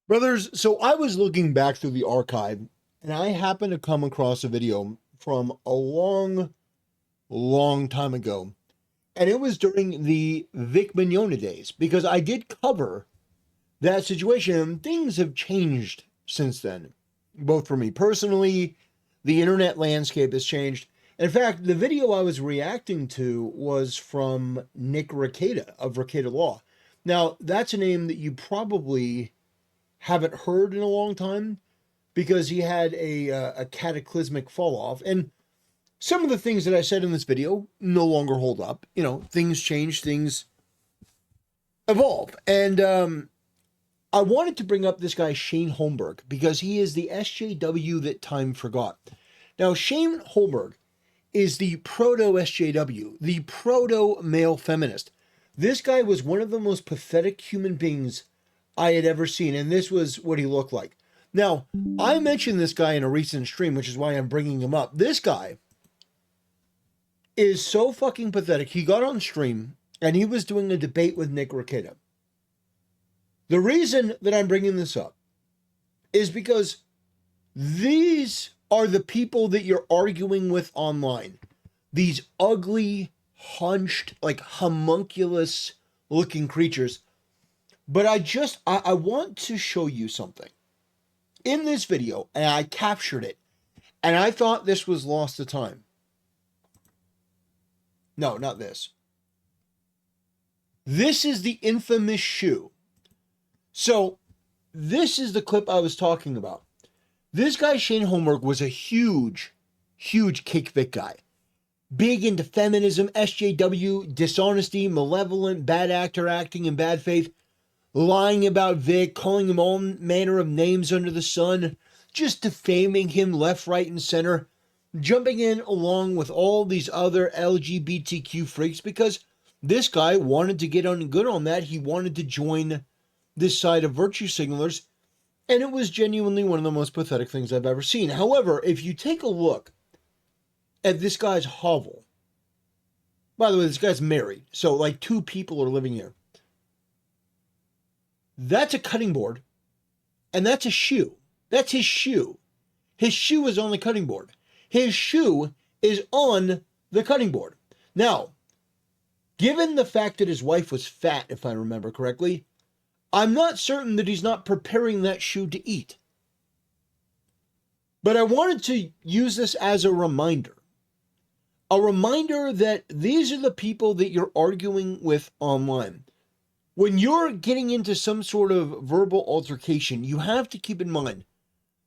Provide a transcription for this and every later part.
Brothers, so I was looking back through the archive and I happened to come across a video from a long, long time ago. And it was during the Vic Mignogna days because I did cover that situation and things have changed since then, both for me personally, the internet landscape has changed. In fact, the video I was reacting to was from Nick Rekieta of Rekieta Law. Now, that's a name that you probably haven't heard in a long time because he had a cataclysmic fall off. And some of the things that I said in this video no longer hold up. You know, things change, things evolve. And I wanted to bring up this guy, Shane Holmberg, because he is the SJW that time forgot. Now, Shane Holmberg is the proto SJW, the proto male feminist. This guy was one of the most pathetic human beings I had ever seen, and this was what he looked like. Now, I mentioned this guy in a recent stream, which is why I'm bringing him up. This guy is so fucking pathetic. He got on stream, and he was doing a debate with Nick Rekieta. The reason that I'm bringing this up is because these are the people that you're arguing with online. These ugly, hunched, like homunculus looking creatures. But I want to show you something. In this video, and I captured it, and I thought this was lost to time. No, not this. This is the infamous shoe. So, this is the clip I was talking about. This guy, Shane Holmberg, was a huge, huge Cake Vic guy. Big into feminism, SJW, dishonesty, malevolent, bad actor acting in bad faith, lying about Vic, calling him all manner of names under the sun, just defaming him left, right, and center, jumping in along with all these other LGBTQ freaks because this guy wanted to get on good on that. He wanted to join this side of virtue signalers, and it was genuinely one of the most pathetic things I've ever seen. However, if you take a look at this guy's hovel, by the way, this guy's married, so like two people are living here. That's a cutting board, and that's a shoe. That's his shoe. His shoe is on the cutting board. His shoe is on the cutting board. Now, given the fact that his wife was fat, if I remember correctly, I'm not certain that he's not preparing that shoe to eat. But I wanted to use this as a reminder. A reminder that these are the people that you're arguing with online. When you're getting into some sort of verbal altercation, you have to keep in mind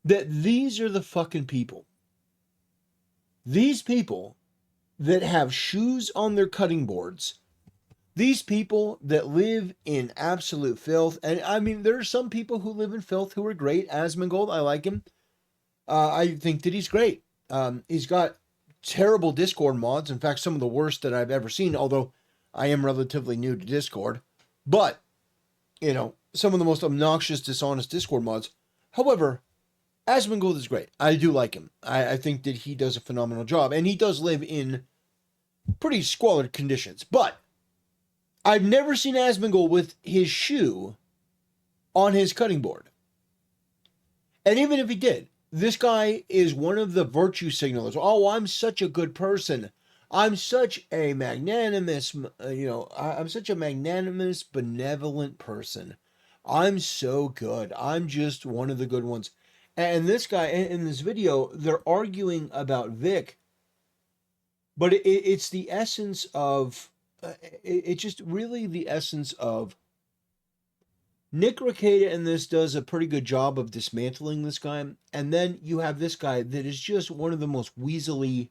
that these are the fucking people. These people that have shoes on their cutting boards. These people that live in absolute filth. And I mean, there are some people who live in filth who are great. Asmongold, I like him. I think that he's great. He's got terrible Discord mods. In fact, some of the worst that I've ever seen, although I am relatively new to Discord. But, you know, some of the most obnoxious, dishonest Discord mods. However, Asmongold is great. I do like him. I think that he does a phenomenal job. And he does live in pretty squalid conditions. But I've never seen Asmongold with his shoe on his cutting board. And even if he did, this guy is one of the virtue signalers. Oh, I'm such a good person. I'm such a magnanimous, I'm such a magnanimous, benevolent person. I'm so good. I'm just one of the good ones. And this guy, in this video, they're arguing about Vic. But it's the essence of, it's just really the essence of Nick Rekieta in this does a pretty good job of dismantling this guy. And then you have this guy that is just one of the most weaselly,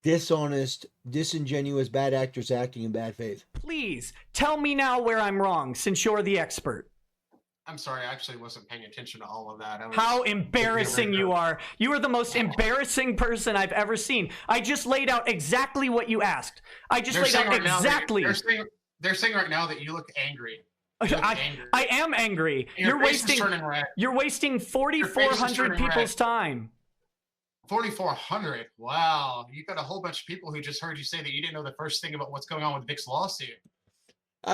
dishonest, disingenuous, bad actors acting in bad faith. Please tell me now where I'm wrong, since you're the expert. I'm sorry, I actually wasn't paying attention to all of that. How embarrassing you are. You are the most embarrassing person I've ever seen. I just laid out exactly what you asked. I just laid out exactly. They're saying right now that you look angry. I am angry. You're wasting 4,400 people's time. 4,400. Wow. You got a whole bunch of people who just heard you say that you didn't know the first thing about what's going on with Vic's lawsuit.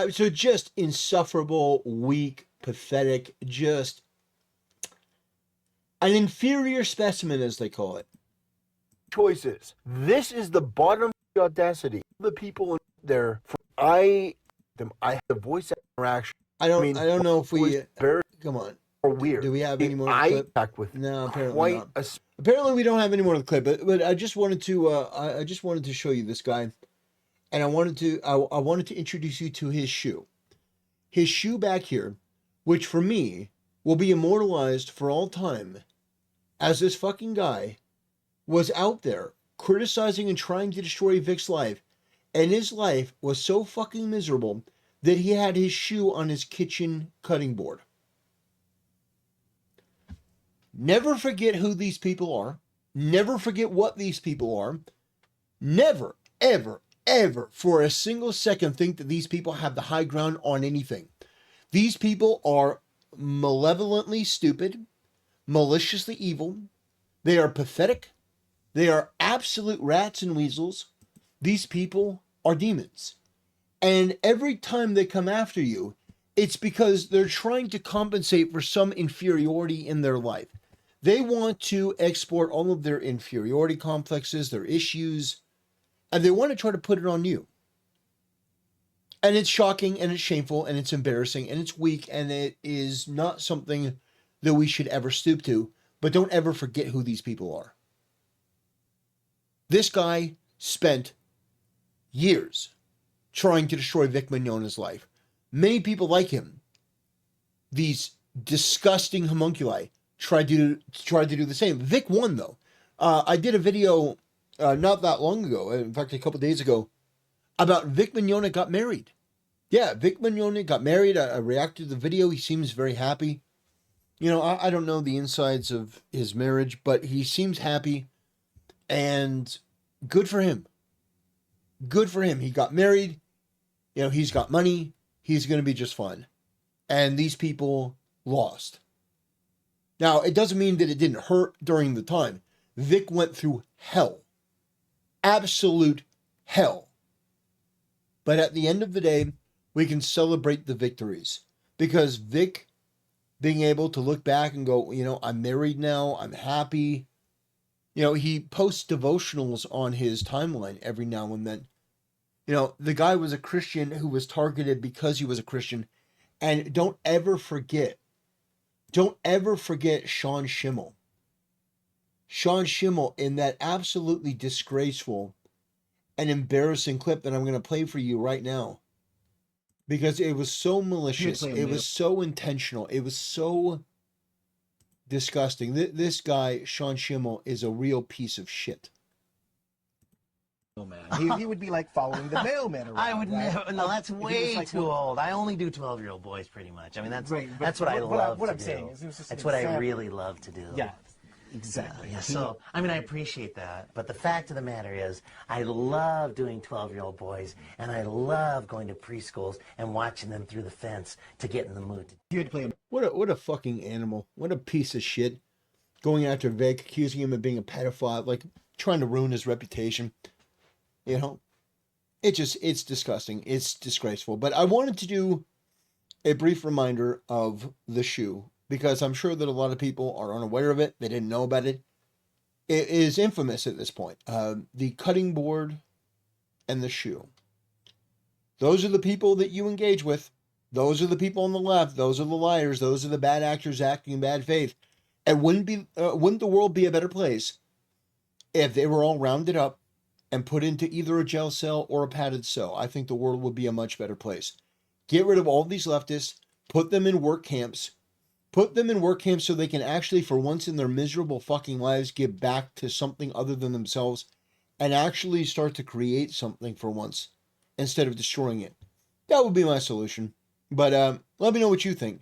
So just insufferable, weak, pathetic, just an inferior specimen, as they call it. Choices. This is the bottom of the audacity. The people in there, I have the voice interaction. I don't know if we. Come on. Weird. Do we have any more clip? No, apparently not. Apparently we don't have any more of the clip. But I just wanted to show you this guy, and I wanted to introduce you to his shoe. His shoe back here, which for me will be immortalized for all time, as this fucking guy was out there criticizing and trying to destroy Vic's life, and his life was so fucking miserable that he had his shoe on his kitchen cutting board. Never forget who these people are. Never forget what these people are. Never, ever, ever for a single second think that these people have the high ground on anything. These people are malevolently stupid, maliciously evil. They are pathetic. They are absolute rats and weasels. These people are demons. And every time they come after you, it's because they're trying to compensate for some inferiority in their life. They want to export all of their inferiority complexes, their issues, and they want to try to put it on you. And it's shocking, and it's shameful, and it's embarrassing, and it's weak, and it is not something that we should ever stoop to. But don't ever forget who these people are. This guy spent years trying to destroy Vic Mignogna's life. Many people like him, these disgusting homunculi, tried to do the same. Vic won, though. I did a video not that long ago, in fact, a couple days ago, about Vic Mignogna got married. Yeah, Vic Mignogna got married. I reacted to the video. He seems very happy. You know, I don't know the insides of his marriage, but he seems happy, and good for him. Good for him. He got married. You know, he's got money. He's going to be just fine. And these people lost. Now, it doesn't mean that it didn't hurt during the time. Vic went through hell. Absolute hell. But at the end of the day, we can celebrate the victories. Because Vic, being able to look back and go, you know, I'm married now, I'm happy. You know, he posts devotionals on his timeline every now and then. You know, the guy was a Christian who was targeted because he was a Christian. And don't ever forget Sean Schimmel. Sean Schimmel in that absolutely disgraceful and embarrassing clip that I'm going to play for you right now. Because it was so malicious. It was so intentional. It was so disgusting. This guy, Sean Schimmel, is a real piece of shit. He would be like following the mailman around. I would never. No, that's way too old. I only do 12-year-old boys, pretty much. I mean, that's what I love to do. Saying is, it was just that's what I really love to do. Yeah, exactly. Yeah, so, I mean, I appreciate that. But the fact of the matter is, I love doing 12-year-old boys, and I love going to preschools and watching them through the fence to get in the mood. You had to play him. What a fucking animal. What a piece of shit. Going after Vic, accusing him of being a pedophile, like trying to ruin his reputation. You know, it's disgusting. It's disgraceful. But I wanted to do a brief reminder of the shoe because I'm sure that a lot of people are unaware of it. They didn't know about it. It is infamous at this point. The cutting board and the shoe. Those are the people that you engage with. Those are the people on the left. Those are the liars. Those are the bad actors acting in bad faith. And wouldn't the world be a better place if they were all rounded up and put into either a jail cell or a padded cell? I think the world would be a much better place. Get rid of all these leftists, put them in work camps, so they can actually, for once in their miserable fucking lives, give back to something other than themselves and actually start to create something for once instead of destroying it. That would be my solution. But let me know what you think.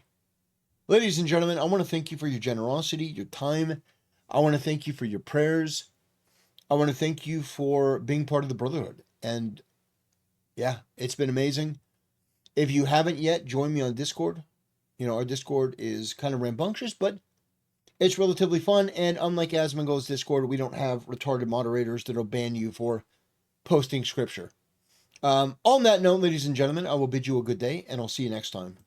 Ladies and gentlemen, I want to thank you for your generosity, your time. I want to thank you for your prayers. I want to thank you for being part of the Brotherhood. And yeah, it's been amazing. If you haven't yet, join me on Discord. You know, our Discord is kind of rambunctious, but it's relatively fun. And unlike Asmongold's Discord, we don't have retarded moderators that'll ban you for posting scripture. On that note, ladies and gentlemen, I will bid you a good day, and I'll see you next time.